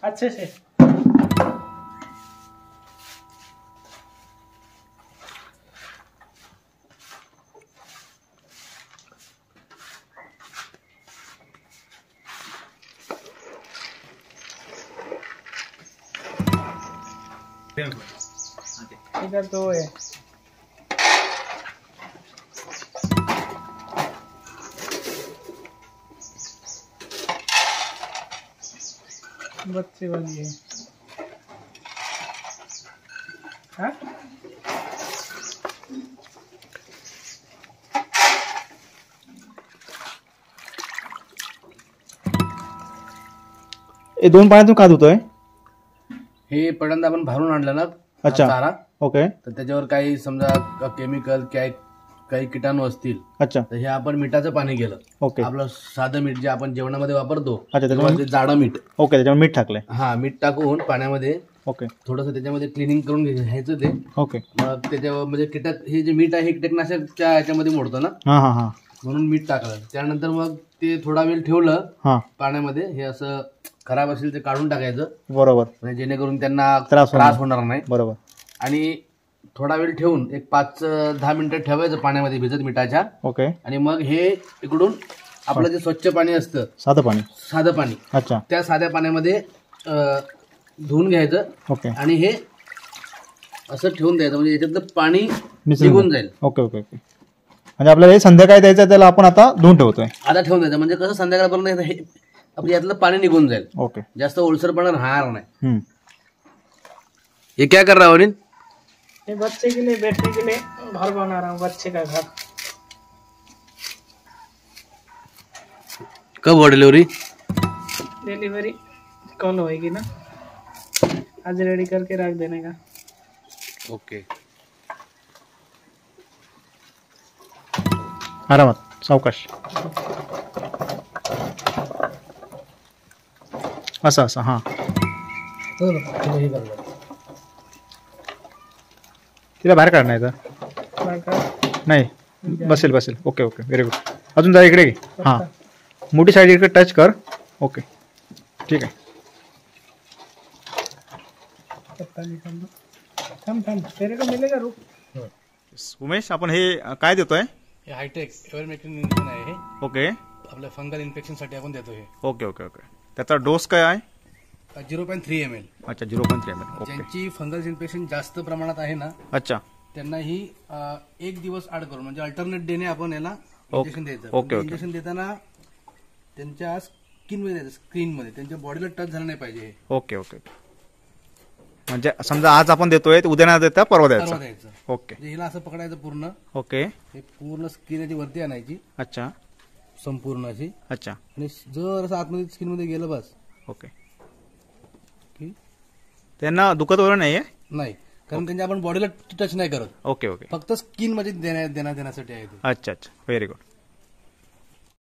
अच्छे से। इधर तो है। बच्चे बन गए। हाँ? हे दोन पाण्यातून का धुतोय? हे पहिल्यांदा आपण भरून आणलं ना अच्छा. चारा, ओके. तर त्याच्यावर काही समजा केमिकल काही कीटाणू असतील, अच्छा. तर हे आपण मिठाचं पाणी केलं. ओके. आपलं साधं मीठ जे आपण जेवणामध्ये वापरतो, अच्छा, किंवा ते जाडं मीठ. ओके, त्याच्यावर मीठ टाकलंय. हा, मीठ टाकून पाण्यामध्ये ओके. थोडंसं त्याच्यामध्ये क्लिनिंग करून घ्यायचं ते. ओके. मग त्याच्यावर म्हणजे हे जे मीठ आहे कीटकनाशकच्या ह्याच्यामध्ये मोडतं ना, हा हा हा, म्हणून मीठ टाकलं. त्यानंतर मग ते थोडा वेळ ठेवलं हा, पाण्यामध्ये. हे असं खराब असेल ते काढून टाकायचं, बरोबर, म्हणजे जेणेकरून त्यांना त्रास होणार नाही. बरोबर. आणि थोडा वेळ ठेवून एक 5-10 मिनिटं ठेवायचं पाण्यामध्ये भिजत मिठाच्या. ओके. आणि मग हे इकडून आपलं जे स्वच्छ पाणी असतं, साधं पाणी. अच्छा. त्या साध्या पाण्यामध्ये धुवून घ्यायचं. ओके. आणि हे असं ठेवून द्यायचं, म्हणजे याच्यातलं पाणी निघून जाईल. Okay okay okay. म्हणजे आपल्याला हे संध्याकाळी द्यायचं, त्याला आपण आता धुवून ठेवतोय. आता ठेवून द्यायचं, म्हणजे कसं संध्याकाळपर्यंत हे आपलं यातलं पाणी निघून जाईल. ओके. जास्त ओलसरपणा राहणार नाही. ये क्या कर रहा है अनिल? ये बच्चे के लिए बैठने के लिए घर बना रहा हूँ, बच्चे का घर। कब हुआ डिलीवरी? डिलीवरी कल होएगी ना, आज रेडी करके रख देने का। ओके. आरामात, सावकाश. असं असं. हा, तिला बाहेर काढणार नाही. बसेल बसेल. Okay okay, very good. अजून जा इकडे घे. हां, मोठी साईड इकडे टच कर. ओके, ठीक आहे. उमेश, आपण हे काय देतोय? हे हायटेक एव्हरमेक्टिन इंजेक्शन आहे. ओके. आपल्या फंगल इन्फेक्शनसाठी आपण देतो हे. Okay okay okay. त्याचा डोस काय आहे? 0.3 ml. अच्छा, 0.3 ml. ओके. ज्यांची फंगल इन्फेक्शन जास्त प्रमाणात आहे ना, अच्छा, त्यांना ही 1 दिवस आड करून, म्हणजे अल्टरनेट डेने आपण याला इंजेक्शन द्यायचं. ओके. इंजेक्शन देताना त्यांच्या स्किनमध्ये द्यायचं, स्क्रीनमध्ये. त्यांच्या बॉडीला टच झालं नाही पाहिजे. Okay okay. म्हणजे समजा आज आपण देतोय, उद्या नाही देता परवा द्यायचं. ओके. म्हणजे हिला असं पकडायचं पूर्ण. ओके. हे पूर्ण स्किन याची वरती आणायची. अच्छा. संपूर्ण अशी. अच्छा. आणि जर असं आतमध्ये स्किन मध्ये गेलं बस. ओके. त्यांना दुखत वगैरे नाहीये? नाही, कारण त्यांच्या आपण बॉडीला टच नाही करत. Okay okay. फक्त स्किन मध्ये देण्यासाठी आहे. अच्छा अच्छा, व्हेरी गुड.